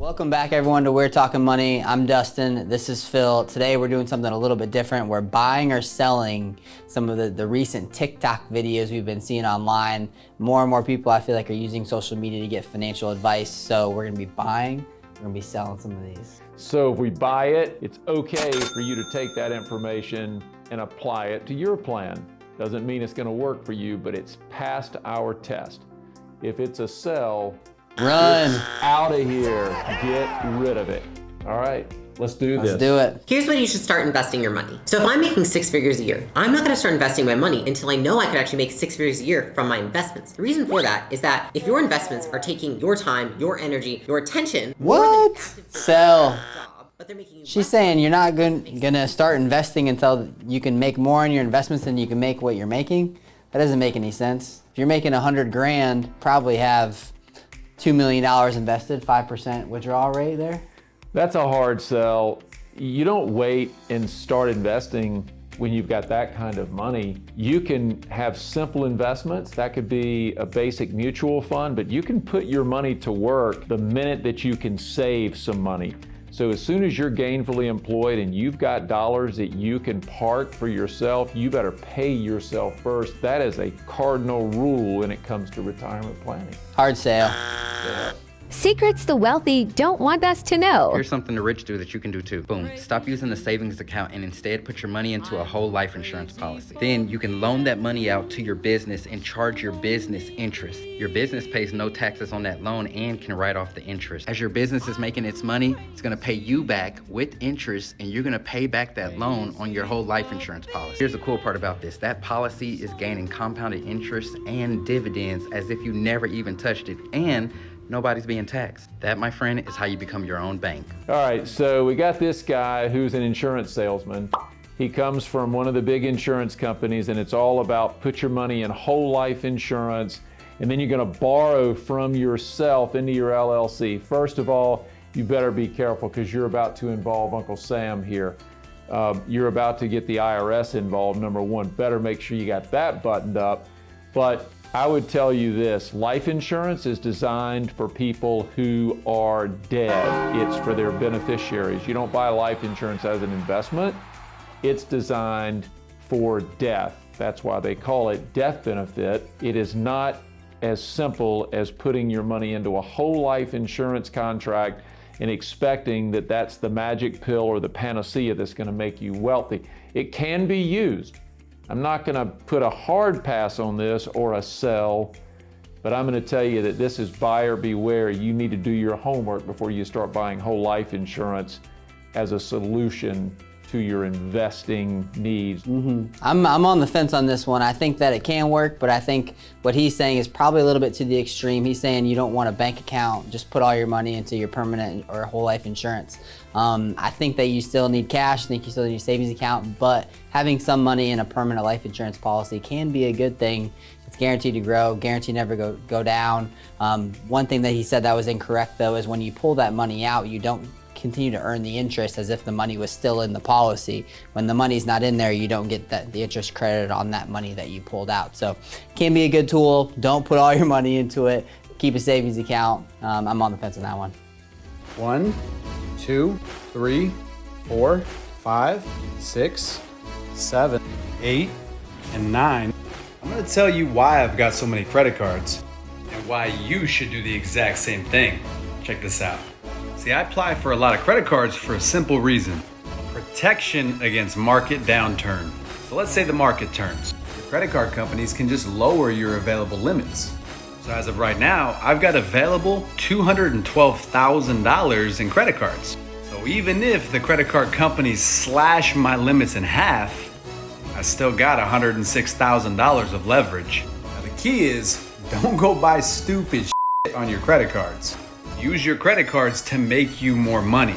Welcome back everyone to We're Talking Money. I'm Dustin, this is Phil. Today we're doing something a little bit different. We're buying or selling some of the recent TikTok videos we've been seeing online. More and more people I feel like are using social media to get financial advice. So we're gonna be buying, we're gonna be selling some of these. So if we buy it, it's okay for you to take that information and apply it to your plan. Doesn't mean it's gonna work for you, but it's passed our test. If it's a sell, run out of here, get rid of it. All right, let's do this. Let's do it. Here's when you should start investing your money. So if I'm making 6 figures a year, I'm not gonna start investing my money until I know I could actually make 6 figures a year from my investments. The reason for that is that if your investments are taking your time, your energy, your attention, What? Sell. but they're making you She's saying you're not gonna start investing until you can make more on your investments than you can make what you're making. That doesn't make any sense. If you're making 100 grand, probably have $2 million invested, 5% withdrawal rate there. That's a hard sell. You don't wait and start investing when you've got that kind of money. You can have simple investments. That could be a basic mutual fund, but you can put your money to work the minute that you can save some money. So as soon as you're gainfully employed and you've got dollars that you can park for yourself, you better pay yourself first. That is a cardinal rule when it comes to retirement planning. Hard sale. Yeah. Secrets the wealthy don't want us to know. Here's something the rich do that you can do too. Boom. Stop using the savings account and instead put your money into a whole life insurance policy. Then you can loan that money out to your business and charge your business interest. Your business pays no taxes on that loan and can write off the interest. As your business is making its money, it's gonna pay you back with interest and you're gonna pay back that loan on your whole life insurance policy. Here's the cool part about this. That policy is gaining compounded interest and dividends as if you never even touched it, and nobody's being taxed. That, my friend, is how you become your own bank. All right, so we got this guy who's an insurance salesman. He comes from one of the big insurance companies, and it's all about put your money in whole life insurance, and then you're gonna borrow from yourself into your LLC. First of all, you better be careful because you're about to involve Uncle Sam here. You're about to get the IRS involved, number one. Better make sure you got that buttoned up. But I would tell you this, life insurance is designed for people who are dead. It's for their beneficiaries. You don't buy life insurance as an investment. It's designed for death. That's why they call it death benefit. It is not as simple as putting your money into a whole life insurance contract and expecting that that's the magic pill or the panacea that's going to make you wealthy. It can be used. I'm not gonna put a hard pass on this or a sell, but I'm gonna tell you that this is buyer beware. You need to do your homework before you start buying whole life insurance as a solution to your investing needs. I'm on the fence on this one. I think that it can work, but I think what he's saying is probably a little bit to the extreme. He's saying you don't want a bank account, just put all your money into your permanent or whole life insurance. I think that you still need cash, I think you still need a savings account, but having some money in a permanent life insurance policy can be a good thing. It's guaranteed to grow, guaranteed never go down. One thing that he said that was incorrect though is when you pull that money out, you don't continue to earn the interest as if the money was still in the policy. When the money's not in there, you don't get the interest credited on that money that you pulled out. So can be a good tool. Don't put all your money into it. Keep a savings account. I'm on the fence on that one. 1, 2, 3, 4, 5, 6, 7, 8, and 9. I'm gonna tell you why I've got so many credit cards and why you should do the exact same thing. Check this out. See, I apply for a lot of credit cards for a simple reason: protection against market downturn. So let's say the market turns. Your credit card companies can just lower your available limits. So as of right now, I've got available $212,000 in credit cards. So even if the credit card companies slash my limits in half, I still got $106,000 of leverage. Now the key is, don't go buy stupid shit on your credit cards. Use your credit cards to make you more money.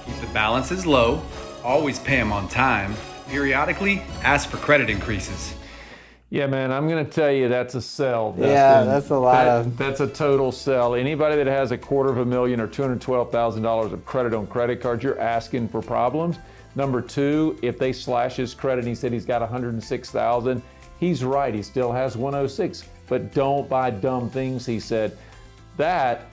Keep the balances low, always pay them on time, periodically ask for credit increases. Yeah, man, I'm gonna tell you that's a sell. Yeah, that's a lot That's a total sell. Anybody that has $250,000 or $212,000 of credit on credit cards, you're asking for problems. Number two, if they slash his credit and he said he's got 106,000, he's right, he still has 106. But don't buy dumb things, he said. That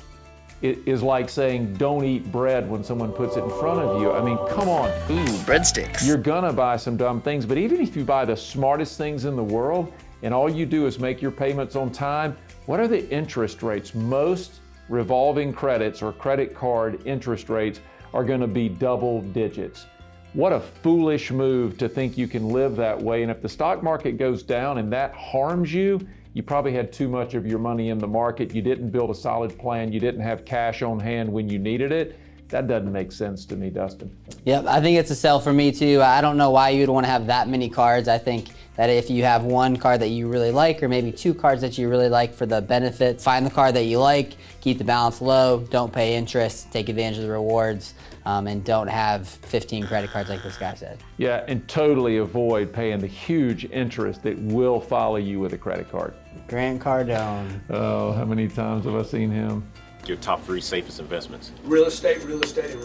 is like saying don't eat bread when someone puts it in front of you. I mean, come on. Ooh, breadsticks. You're gonna buy some dumb things, but even if you buy the smartest things in the world and all you do is make your payments on time, what are the interest rates? Most revolving credits or credit card interest rates are gonna be double digits. What a foolish move to think you can live that way. And if the stock market goes down and that harms you, you probably had too much of your money in the market. You didn't build a solid plan. You didn't have cash on hand when you needed it. That doesn't make sense to me, Dustin. Yep, I think it's a sell for me too. I don't know why you'd want to have that many cards. I think that if you have one card that you really like, or maybe two cards that you really like for the benefits, find the card that you like, keep the balance low, don't pay interest, take advantage of the rewards, and don't have 15 credit cards like this guy said. Yeah, and totally avoid paying the huge interest that will follow you with a credit card. Grant Cardone. Oh, how many times have I seen him? Your top 3 safest investments? Real estate, and real estate.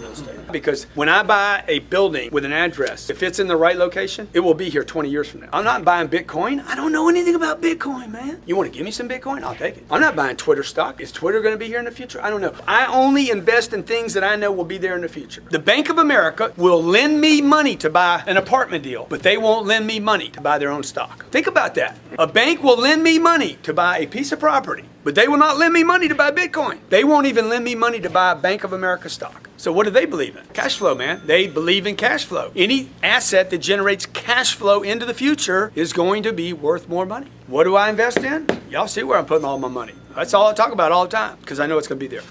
Because when I buy a building with an address, if it's in the right location, it will be here 20 years from now. I'm not buying Bitcoin. I don't know anything about Bitcoin, man. You want to give me some Bitcoin? I'll take it. I'm not buying Twitter stock. Is Twitter going to be here in the future? I don't know. I only invest in things that I know will be there in the future. The Bank of America will lend me money to buy an apartment deal, but they won't lend me money to buy their own stock. Think about that. A bank will lend me money to buy a piece of property, but they will not lend me money to buy Bitcoin. They won't even lend me money to buy a Bank of America stock. So what do they believe in? Cash flow, man. They believe in cash flow. Any asset that generates cash flow into the future is going to be worth more money. What do I invest in? Y'all see where I'm putting all my money. That's all I talk about all the time, because I know it's going to be there.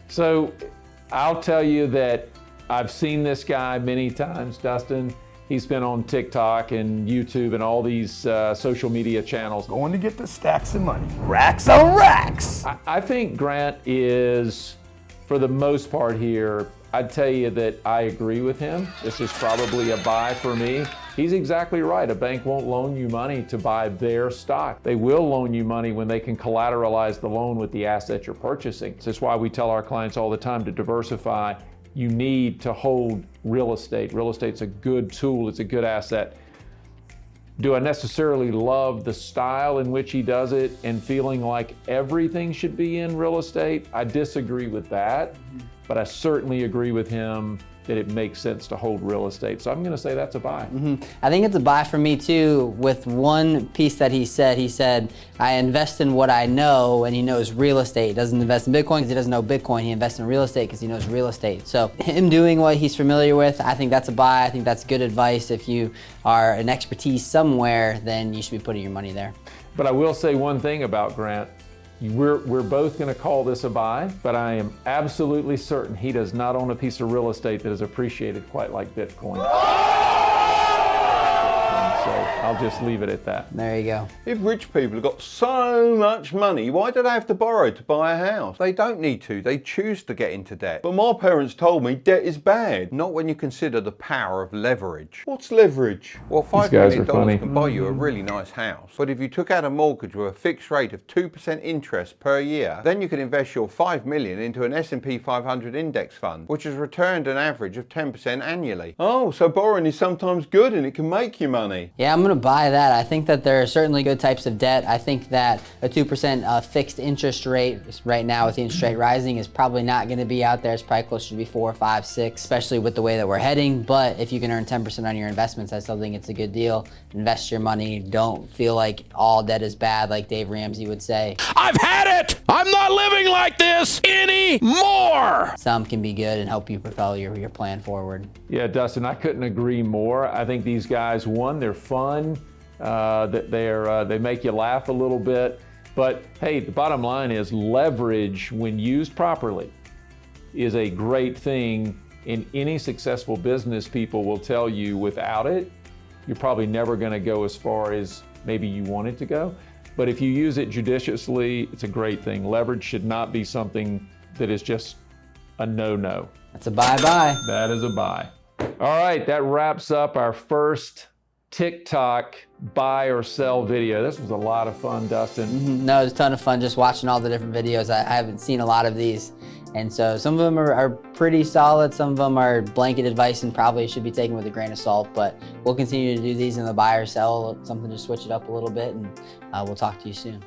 So I'll tell you that I've seen this guy many times, Dustin. He's been on TikTok and YouTube and all these social media channels. Going to get the stacks of money. Racks on racks. I think Grant is, for the most part here, I'd tell you that I agree with him. This is probably a buy for me. He's exactly right. A bank won't loan you money to buy their stock. They will loan you money when they can collateralize the loan with the asset you're purchasing. This is why we tell our clients all the time to diversify. You need to hold real estate. Real estate's a good tool, it's a good asset. Do I necessarily love the style in which he does it and feeling like everything should be in real estate? I disagree with that, but I certainly agree with him that it makes sense to hold real estate. So I'm gonna say that's a buy. I think it's a buy for me too, with one piece that he said, I invest in what I know, and he knows real estate. He doesn't invest in Bitcoin because he doesn't know Bitcoin. He invests in real estate because he knows real estate. So him doing what he's familiar with, I think that's a buy. I think that's good advice. If you are an expertise somewhere, then you should be putting your money there. But I will say one thing about Grant. We're both going to call this a buy, but I am absolutely certain he does not own a piece of real estate that is appreciated quite like Bitcoin. So I'll just leave it at that. There you go. If rich people have got so much money, why do they have to borrow to buy a house? They don't need to, they choose to get into debt. But my parents told me debt is bad, not when you consider the power of leverage. What's leverage? Well, $5 million can buy you a really nice house. But if you took out a mortgage with a fixed rate of 2% interest per year, then you can invest your $5 million into an S&P 500 index fund, which has returned an average of 10% annually. Oh, so borrowing is sometimes good and it can make you money. Yeah, I'm gonna buy that. I think that there are certainly good types of debt. I think that a 2% fixed interest rate right now with the interest rate rising is probably not gonna be out there. It's probably closer to be 4, 5, 6, especially with the way that we're heading. But if you can earn 10% on your investments, I still think it's a good deal. Invest your money. Don't feel like all debt is bad, like Dave Ramsey would say. I've had it! I'm not living like this anymore! Some can be good and help you propel your plan forward. Yeah, Dustin, I couldn't agree more. I think these guys, one, they're fun. They make you laugh a little bit. But hey, the bottom line is leverage, when used properly, is a great thing. And any successful business people will tell you without it, you're probably never going to go as far as maybe you wanted to go. But if you use it judiciously, it's a great thing. Leverage should not be something that is just a no-no. That's a bye-bye. That is a buy. All right, that wraps up our first TikTok buy or sell video. This was a lot of fun, Dustin. No, it was a ton of fun just watching all the different videos. I haven't seen a lot of these. And so some of them are pretty solid. Some of them are blanket advice and probably should be taken with a grain of salt. But we'll continue to do these in the buy or sell, something to switch it up a little bit. And we'll talk to you soon.